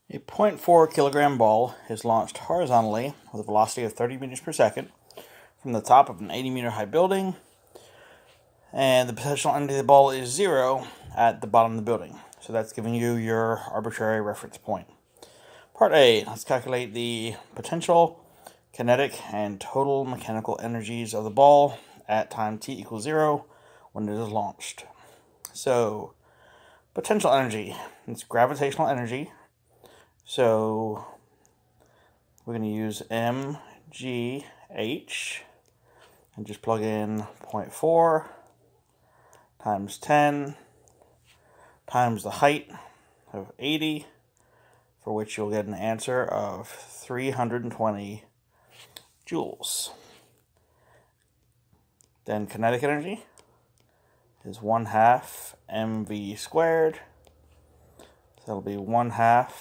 A 0.4 kilogram ball is launched horizontally with a velocity of 30 meters per second from the top of an 80-meter high building, and the potential energy of the ball is 0 at the bottom of the building. So that's giving you your arbitrary reference point. Part A, let's calculate the potential, kinetic, and total mechanical energies of the ball at time t equals 0 when it is launched. So, potential energy, it's gravitational energy. So we're going to use mgh and just plug in 0.4 times 10 times the height of 80, for which you'll get an answer of 320 joules. Then kinetic energy is 1/2 mv squared. So that'll be 1/2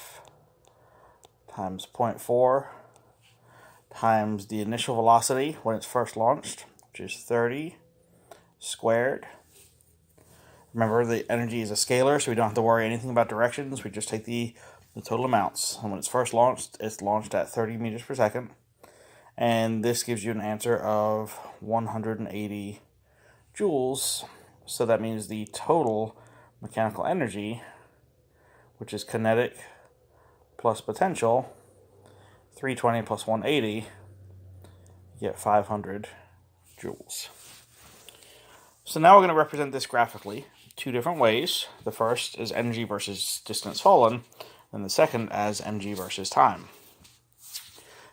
times 0.4 times the initial velocity when it's first launched, which is 30 squared. Remember, the energy is a scalar, so we don't have to worry anything about directions. We just take the total amounts. And when it's first launched, it's launched at 30 meters per second. And this gives you an answer of 180 joules. So that means the total mechanical energy, which is kinetic plus potential, 320 plus 180, you get 500 joules. So now we're going to represent this graphically two different ways. The first is energy versus distance fallen, and the second as mg versus time.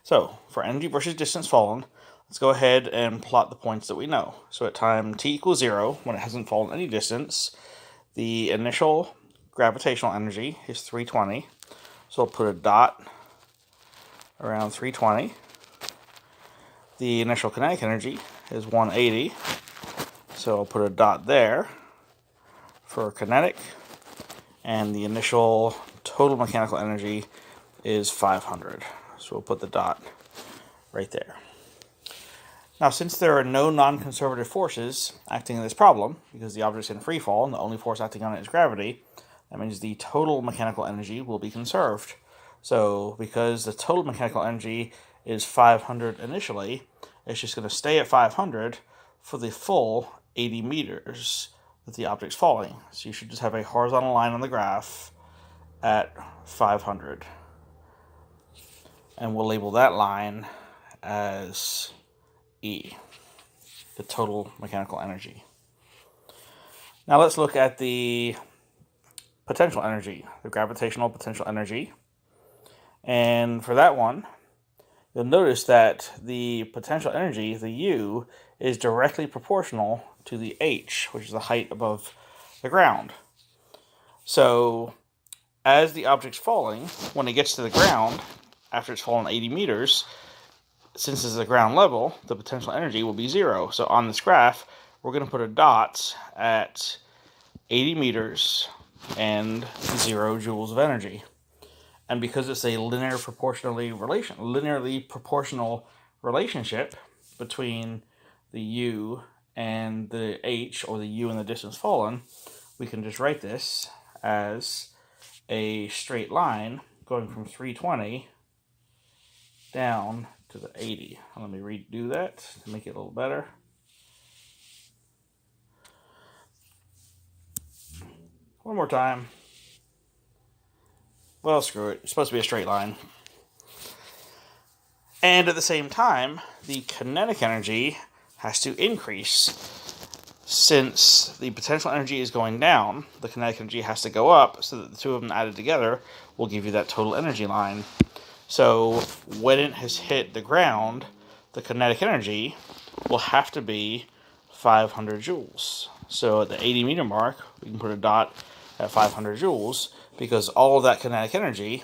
So for energy versus distance fallen, let's go ahead and plot the points that we know. So at time t equals 0, when it hasn't fallen any distance, the initial gravitational energy is 320. So I'll put a dot around 320. The initial kinetic energy is 180. So I'll put a dot there for kinetic. And the initial total mechanical energy is 500. So we'll put the dot right there. Now, since there are no non-conservative forces acting in this problem, because the object's in free fall and the only force acting on it is gravity, that means the total mechanical energy will be conserved. So because the total mechanical energy is 500 initially, it's just going to stay at 500 for the full 80 meters that the object's falling. So you should just have a horizontal line on the graph at 500. And we'll label that line as E, the total mechanical energy. Now let's look at the potential energy, the gravitational potential energy. And for that one, you'll notice that the potential energy, the U, is directly proportional to the H, which is the height above the ground. So as the object's falling, when it gets to the ground, after it's fallen 80 meters, since it's the ground level, the potential energy will be 0. So on this graph, we're going to put a dot at 80 meters and 0 joules of energy. And because it's a linearly proportional relationship between the U and the H, or the U and the distance fallen, we can just write this as a straight line going from 320 down to the 80. Let me redo that to make it a little better. One more time. Well, screw it. It's supposed to be a straight line. And at the same time, the kinetic energy has to increase. Since the potential energy is going down, the kinetic energy has to go up, so that the two of them added together will give you that total energy line. So when it has hit the ground, the kinetic energy will have to be 500 joules. So at the 80 meter mark, we can put a dot at 500 joules, because all of that kinetic energy,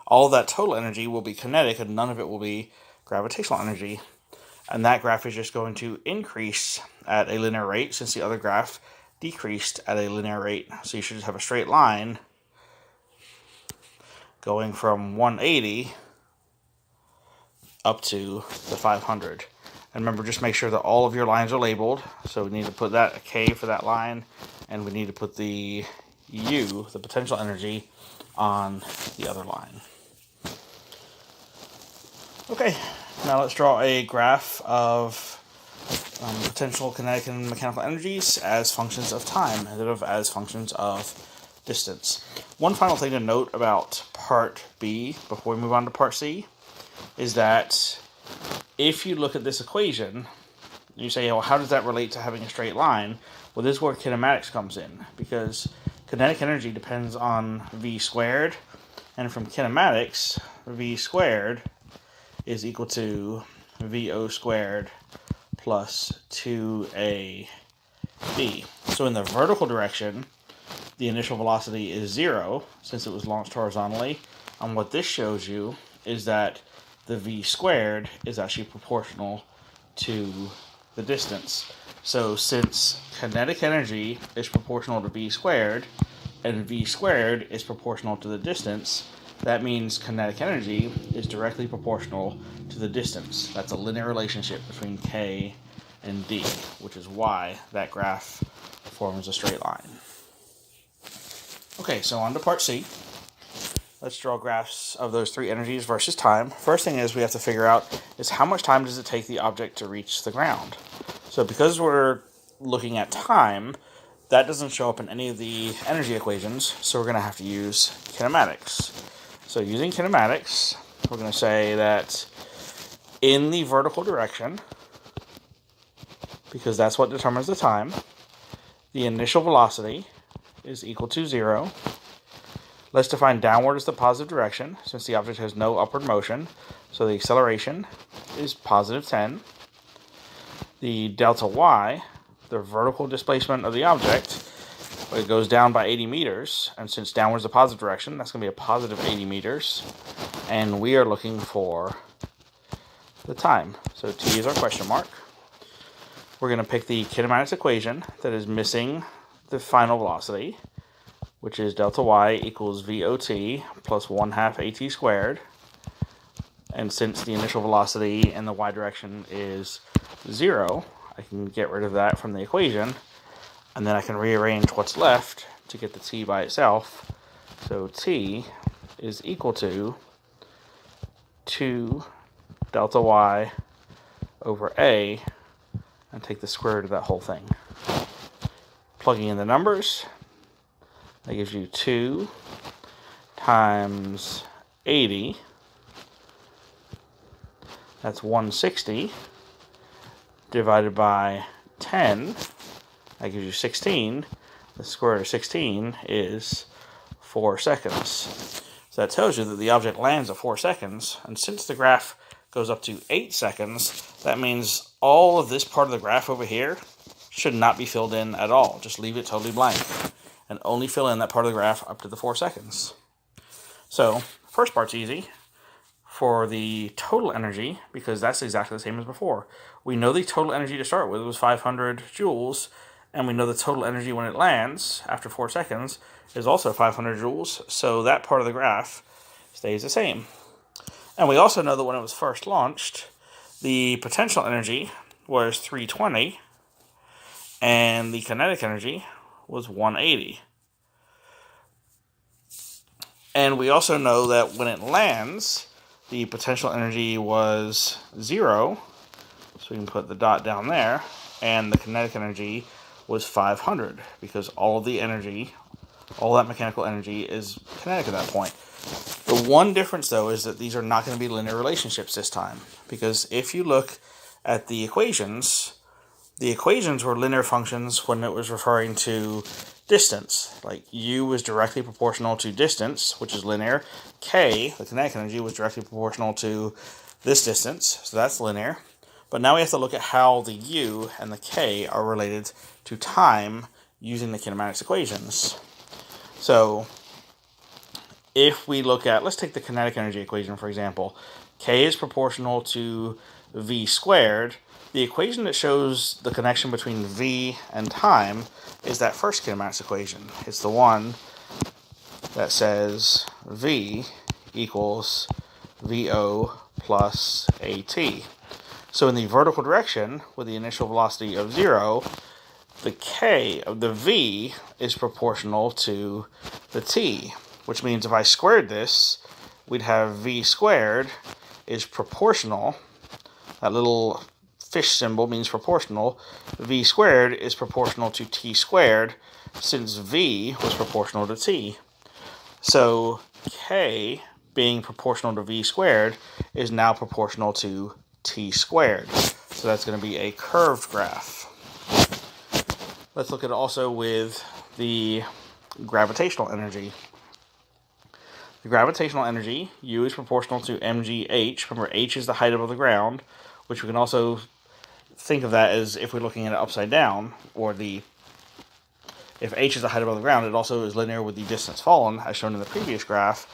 all of that total energy will be kinetic, and none of it will be gravitational energy. And that graph is just going to increase at a linear rate, since the other graph decreased at a linear rate. So you should just have a straight line going from 180 up to the 500. And remember, just make sure that all of your lines are labeled. So we need to put that a K for that line, and we need to put the U, the potential energy, on the other line. Okay, now let's draw a graph of potential kinetic and mechanical energies as functions of time instead of as functions of distance. One final thing to note about part B before we move on to part C is that if you look at this equation, you say, well, how does that relate to having a straight line? Well, this is where kinematics comes in, because kinetic energy depends on v squared, and from kinematics, v squared is equal to VO squared plus 2AD. So in the vertical direction, the initial velocity is 0, since it was launched horizontally. And what this shows you is that the v squared is actually proportional to the distance. So since kinetic energy is proportional to v squared, and v squared is proportional to the distance, that means kinetic energy is directly proportional to the distance. That's a linear relationship between K and D, which is why that graph forms a straight line. Okay, so on to part C. Let's draw graphs of those three energies versus time. First thing is we have to figure out is how much time does it take the object to reach the ground. So because we're looking at time, that doesn't show up in any of the energy equations, so we're going to have to use kinematics. So using kinematics, we're going to say that in the vertical direction, because that's what determines the time, the initial velocity is equal to 0. Let's define downward as the positive direction, since the object has no upward motion. So the acceleration is positive 10. The delta y, the vertical displacement of the object, it goes down by 80 meters, and since downward is the positive direction, that's going to be a positive 80 meters, and we are looking for the time. So t is our question mark. We're going to pick the kinematics equation that is missing the final velocity, which is delta y equals VOT plus 1/2 AT squared, and since the initial velocity in the y direction is 0, I can get rid of that from the equation, and then I can rearrange what's left to get the t by itself. So t is equal to 2 delta y over a, and take the square root of that whole thing. Plugging in the numbers, that gives you 2 times 80, that's 160, divided by 10, that gives you 16. The square root of 16 is 4 seconds. So that tells you that the object lands at 4 seconds, and since the graph goes up to 8 seconds, that means all of this part of the graph over here should not be filled in at all. Just leave it totally blank, and only fill in that part of the graph up to the 4 seconds. So, first part's easy. For the total energy, because that's exactly the same as before, we know the total energy to start with was 500 joules, and we know the total energy when it lands after 4 seconds is also 500 joules, so that part of the graph stays the same. And we also know that when it was first launched, the potential energy was 320, and the kinetic energy was 180. And we also know that when it lands, the potential energy was 0, so we can put the dot down there, and the kinetic energy was 500, because all the energy, all that mechanical energy is kinetic at that point. The one difference, though, is that these are not going to be linear relationships this time, because if you look at the equations were linear functions when it was referring to distance. Like u was directly proportional to distance, which is linear. K, the kinetic energy, was directly proportional to this distance, so that's linear. But now we have to look at how the u and the k are related to time using the kinematics equations. So if we look at, let's take the kinetic energy equation for example. K is proportional to v squared. The equation that shows the connection between v and time is that first kinematics equation. It's the one that says v equals VO plus AT. So in the vertical direction, with the initial velocity of 0, the k of the v is proportional to the t. which means if I squared this, we'd have v squared is proportional. That little fish symbol means proportional. V squared is proportional to t squared, since v was proportional to t. So k, being proportional to v squared, is now proportional to t squared. So that's going to be a curved graph. Let's look at it also with the gravitational energy. The gravitational energy, U, is proportional to mgh. Remember, h is the height above the ground, which we can also think of that as if we're looking at it upside down, or if h is the height above the ground, it also is linear with the distance fallen, as shown in the previous graph.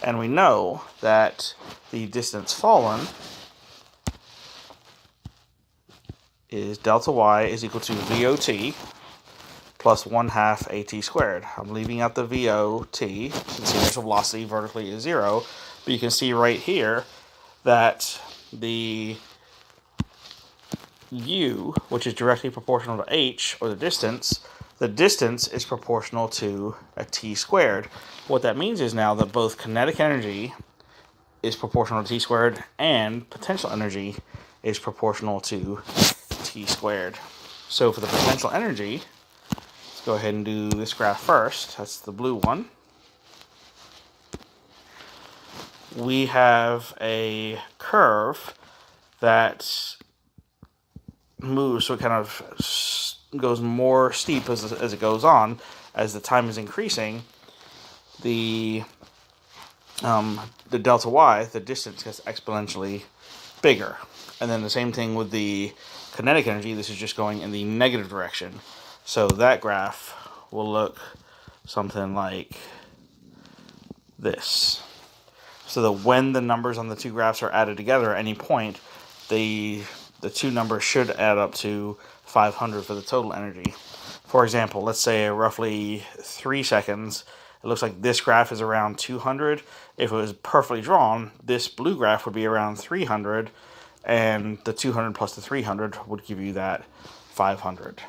And we know that the distance fallen is delta y is equal to VOT plus 1/2 AT squared. I'm leaving out the VOT, since the initial velocity vertically is 0, but you can see right here that the U, which is directly proportional to h, or the distance is proportional to a t squared. What that means is now that both kinetic energy is proportional to t squared and potential energy is proportional to t squared. So for the potential energy, let's go ahead and do this graph first. That's the blue one. We have a curve that moves, so it kind of goes more steep as it goes on. As the time is increasing, the delta y, the distance, gets exponentially bigger. And then the same thing with the kinetic energy. This is just going in the negative direction. So that graph will look something like this. So that when the numbers on the two graphs are added together at any point, the two numbers should add up to 500 for the total energy. For example, let's say roughly 3 seconds, it looks like this graph is around 200. If it was perfectly drawn, this blue graph would be around 300, and the 200 plus the 300 would give you that 500.